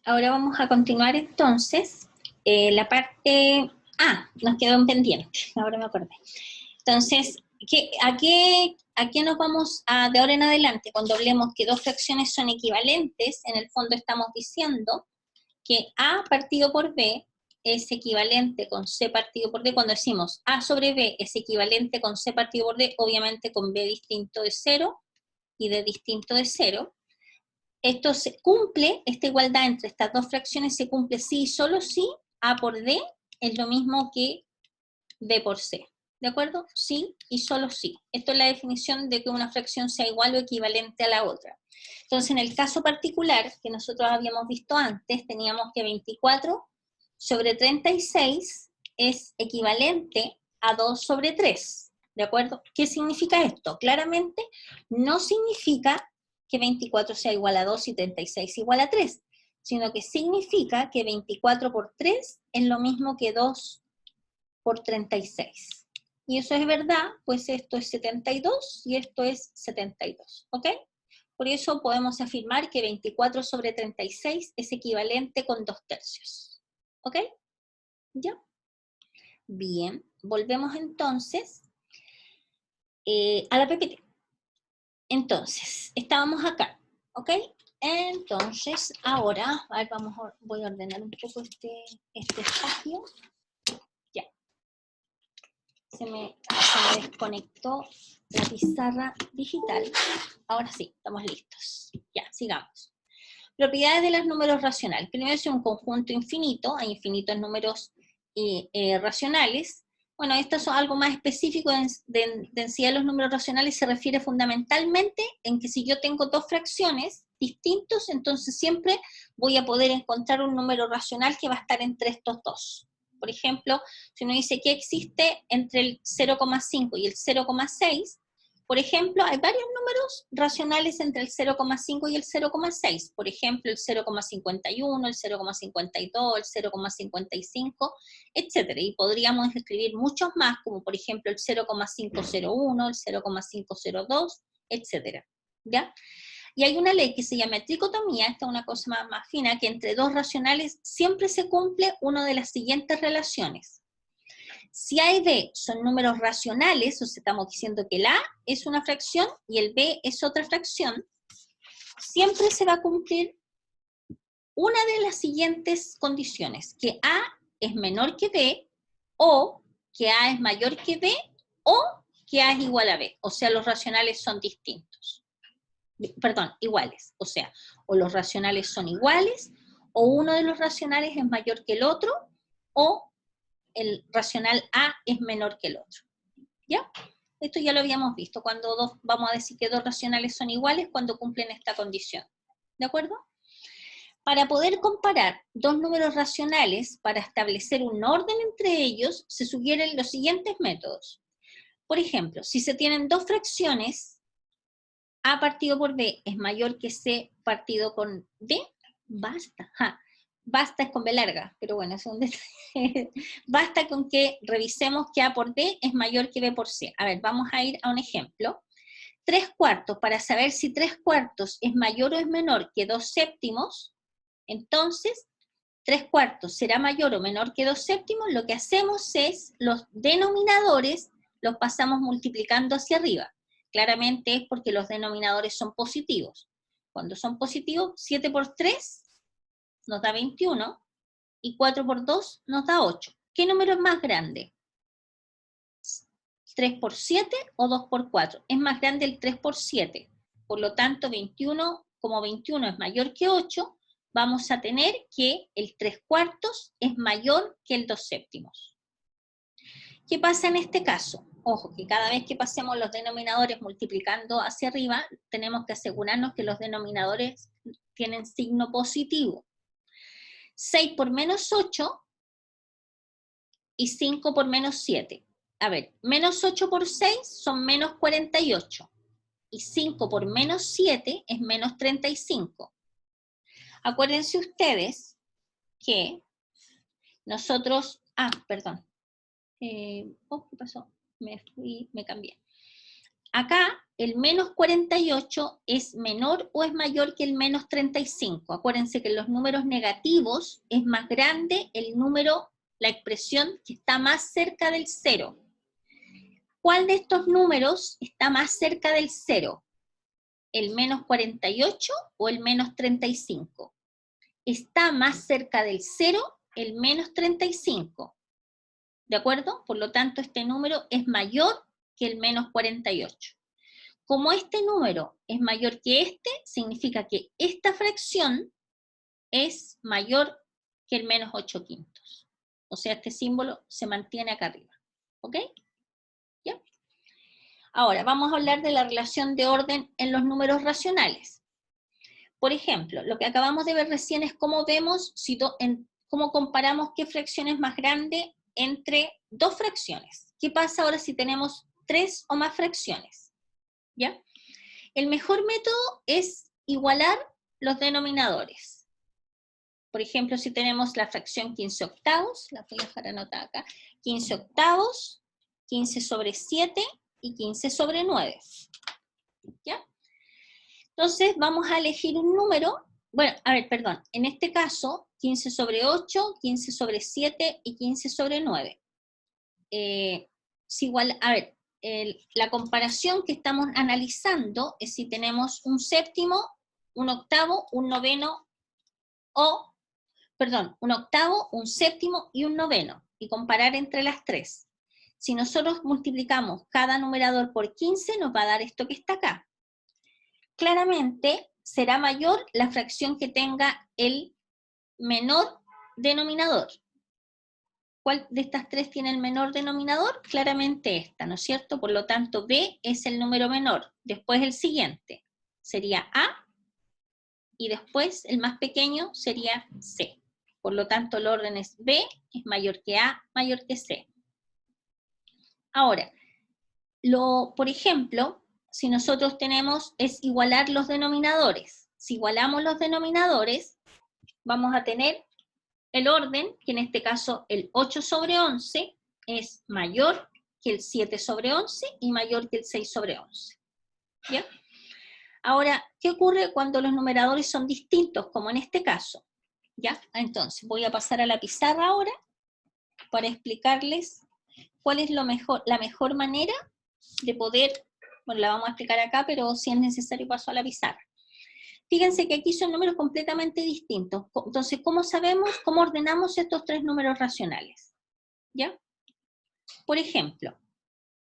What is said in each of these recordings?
Ahora vamos a continuar entonces la parte... nos quedó en pendiente, ahora me acordé. Entonces, ¿a qué nos vamos de ahora en adelante? Cuando hablemos que dos fracciones son equivalentes, en el fondo estamos diciendo que A partido por B es equivalente con C partido por D. Cuando decimos A sobre B es equivalente con C partido por D, obviamente con B distinto de 0 y D distinto de 0. Esto se cumple, esta igualdad entre estas dos fracciones se cumple sí y solo si A por D es lo mismo que B por C. ¿De acuerdo? Sí y solo sí. Esto es la definición de que una fracción sea igual o equivalente a la otra. Entonces, en el caso particular que nosotros habíamos visto antes, teníamos que 24 sobre 36 es equivalente a 2 sobre 3. ¿De acuerdo? ¿Qué significa esto? Claramente no significa que 24 sea igual a 2 y 36 igual a 3, sino que significa que 24 por 3 es lo mismo que 2 por 36. Y eso es verdad, pues esto es 72 y esto es 72, ¿ok? Por eso podemos afirmar que 24 sobre 36 es equivalente con 2/3, ¿ok? ¿Ya? Bien, volvemos entonces a la PPT. Entonces, estábamos acá, ¿ok? Entonces, ahora, a ver, voy a ordenar un poco este espacio. Ya. Se me desconectó la pizarra digital. Ahora sí, estamos listos. Ya, sigamos. Propiedades de los números racionales. Primero es un conjunto infinito, hay infinitos números racionales. Bueno, esto es algo más específico de densidad de los números racionales, se refiere fundamentalmente en que si yo tengo dos fracciones distintos, entonces siempre voy a poder encontrar un número racional que va a estar entre estos dos. Por ejemplo, si uno dice que existe entre el 0,5 y el 0,6, por ejemplo, hay varios números racionales entre el 0,5 y el 0,6. Por ejemplo, el 0,51, el 0,52, el 0,55, etc. Y podríamos escribir muchos más, como por ejemplo el 0,501, el 0,502, etc. ¿Ya? Y hay una ley que se llama tricotomía, esta es una cosa más fina, que entre dos racionales siempre se cumple una de las siguientes relaciones. Si A y B son números racionales, o sea, estamos diciendo que el A es una fracción y el B es otra fracción, siempre se va a cumplir una de las siguientes condiciones, que A es menor que B, o que A es mayor que B, o que A es igual a B, o sea, los racionales son distintos. Perdón, iguales, o sea, o los racionales son iguales, o uno de los racionales es mayor que el otro, o el racional A es menor que el otro. ¿Ya? Esto ya lo habíamos visto, cuando vamos a decir que dos racionales son iguales cuando cumplen esta condición. ¿De acuerdo? Para poder comparar dos números racionales, para establecer un orden entre ellos, se sugieren los siguientes métodos. Por ejemplo, si se tienen dos fracciones, A partido por B es mayor que C partido con D, basta. Basta es con B larga, pero bueno, es un detalle. Basta con que revisemos que A por D es mayor que B por C. A ver, vamos a ir a un ejemplo. 3/4, para saber si 3/4 es mayor o es menor que 2/7, entonces 3/4 será mayor o menor que 2/7, lo que hacemos es los denominadores los pasamos multiplicando hacia arriba. Claramente es porque los denominadores son positivos. Cuando son positivos, 7 por 3 nos da 21 y 4 por 2 nos da 8. ¿Qué número es más grande? ¿3 por 7 o 2 por 4? Es más grande el 3 por 7. Por lo tanto, 21, como 21 es mayor que 8, vamos a tener que el 3/4 es mayor que el 2/7. ¿Qué pasa en este caso? Ojo, que cada vez que pasemos los denominadores multiplicando hacia arriba, tenemos que asegurarnos que los denominadores tienen signo positivo. 6 por menos 8 y 5 por menos 7. A ver, menos 8 por 6 son menos 48. Y 5 por menos 7 es menos 35. Acuérdense ustedes que nosotros... perdón. ¿Qué pasó? Me cambié. acá el menos 48 es menor o es mayor que el menos 35. Acuérdense que en los números negativos es más grande el número, la expresión que está más cerca del 0. ¿Cuál de estos números está más cerca del 0? ¿El menos 48 o el menos 35? Está más cerca del 0 el menos 35. ¿De acuerdo? Por lo tanto, este número es mayor que el menos 48. Como este número es mayor que este, significa que esta fracción es mayor que el menos 8/5. O sea, este símbolo se mantiene acá arriba. ¿Ok? ¿Ya? Ahora, vamos a hablar de la relación de orden en los números racionales. Por ejemplo, lo que acabamos de ver recién es cómo vemos, cómo comparamos qué fracción es más grande entre dos fracciones. ¿Qué pasa ahora si tenemos 3 o más fracciones? ¿Ya? El mejor método es igualar los denominadores. Por ejemplo, si tenemos la fracción 15 octavos, la voy a dejar anotada acá, 15 octavos, 15 sobre 7 y 15 sobre 9. ¿Ya? Entonces vamos a elegir un número, bueno, a ver, perdón, en este caso 15 sobre 8, 15 sobre 7 y 15 sobre 9. Es igual, a ver, la comparación que estamos analizando es si tenemos un séptimo, un octavo, un noveno o, perdón, un octavo, un séptimo y un noveno, y comparar entre las tres. Si nosotros multiplicamos cada numerador por 15, nos va a dar esto que está acá. Claramente será mayor la fracción que tenga el menor denominador. ¿Cuál de estas tres tiene el menor denominador? Claramente esta, ¿no es cierto? Por lo tanto, B es el número menor. Después el siguiente sería A, y después el más pequeño sería C. Por lo tanto, el orden es B, es mayor que A, mayor que C. Ahora, por ejemplo, si nosotros tenemos, es igualar los denominadores. Si igualamos los denominadores, vamos a tener el orden, que en este caso el 8 sobre 11 es mayor que el 7 sobre 11 y mayor que el 6 sobre 11. ¿Ya? Ahora, ¿qué ocurre cuando los numeradores son distintos, como en este caso? ¿Ya? Entonces, voy a pasar a la pizarra ahora para explicarles cuál es la mejor manera de poder, bueno, la vamos a explicar acá, pero si es necesario paso a la pizarra. Fíjense que aquí son números completamente distintos. Entonces, ¿cómo sabemos, cómo ordenamos estos tres números racionales? ¿Ya? Por ejemplo,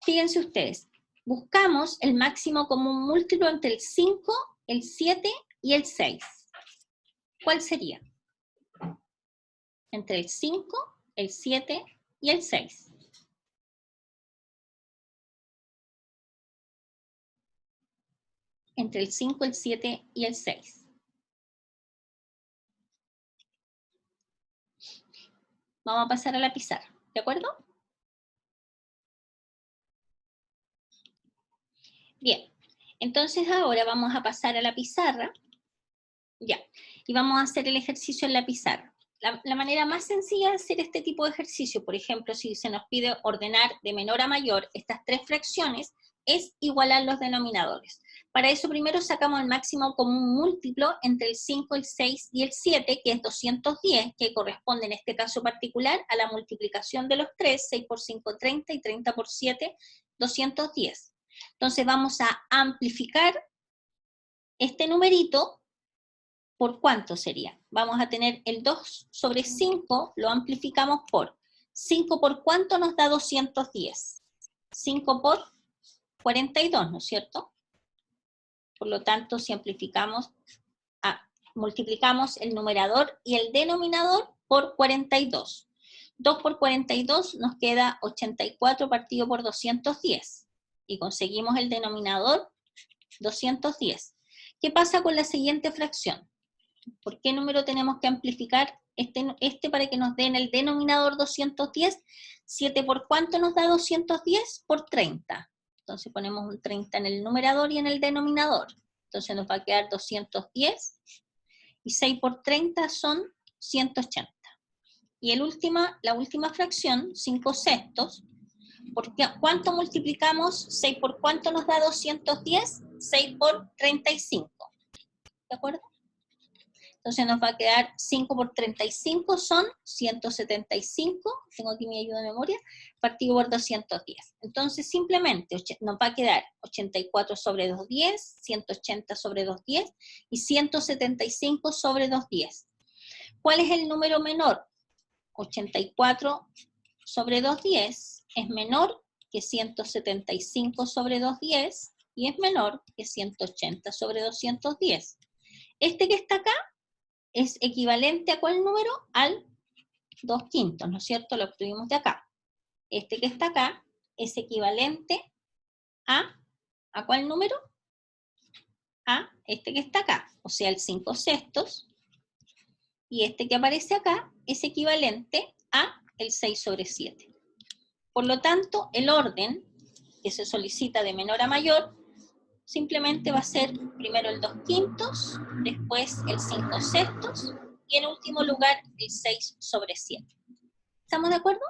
fíjense ustedes, buscamos el máximo común múltiplo entre el 5, el 7 y el 6. ¿Cuál sería? Entre el 5, el 7 y el 6. Entre el 5, el 7 y el 6. Vamos a pasar a la pizarra, ¿de acuerdo? Bien, entonces ahora vamos a pasar a la pizarra, ya, y vamos a hacer el ejercicio en la pizarra. La manera más sencilla de hacer este tipo de ejercicio, por ejemplo, si se nos pide ordenar de menor a mayor estas tres fracciones, es igualar los denominadores. Para eso primero sacamos el máximo común múltiplo entre el 5, el 6 y el 7, que es 210, que corresponde en este caso particular a la multiplicación de los 3, 6 por 5, 30 y 30 por 7, 210. Entonces vamos a amplificar este numerito. ¿Por cuánto sería? Vamos a tener el 2 sobre 5, lo amplificamos por 5 por cuánto nos da 210. 5 por 42, ¿no es cierto? Por lo tanto, si amplificamos, multiplicamos el numerador y el denominador por 42. 2 por 42 nos queda 84 partido por 210. Y conseguimos el denominador 210. ¿Qué pasa con la siguiente fracción? ¿Por qué número tenemos que amplificar este para que nos den el denominador 210? 7 por cuánto nos da 210? Por 30. Entonces ponemos un 30 en el numerador y en el denominador. Entonces nos va a quedar 210. Y 6 por 30 son 180. Y la última fracción, 5 sextos, ¿Cuánto multiplicamos? 6 por cuánto nos da 210? 6 por 35. ¿De acuerdo? Entonces nos va a quedar 5 por 35 son 175, tengo aquí mi ayuda de memoria, partido por 210. Entonces simplemente nos va a quedar 84 sobre 210, 180 sobre 210 y 175 sobre 210. ¿Cuál es el número menor? 84 sobre 210 es menor que 175 sobre 210 y es menor que 180 sobre 210. Este que está acá es equivalente a ¿cuál número? Al 2/5, ¿no es cierto? Lo obtuvimos de acá. Este que está acá es equivalente ¿a cuál número? A este que está acá, o sea, el 5/6. Y este que aparece acá es equivalente a el 6 sobre 7. Por lo tanto, el orden que se solicita de menor a mayor simplemente va a ser primero el 2/5, después el 5/6 y en último lugar el 6 sobre 7. ¿Estamos de acuerdo?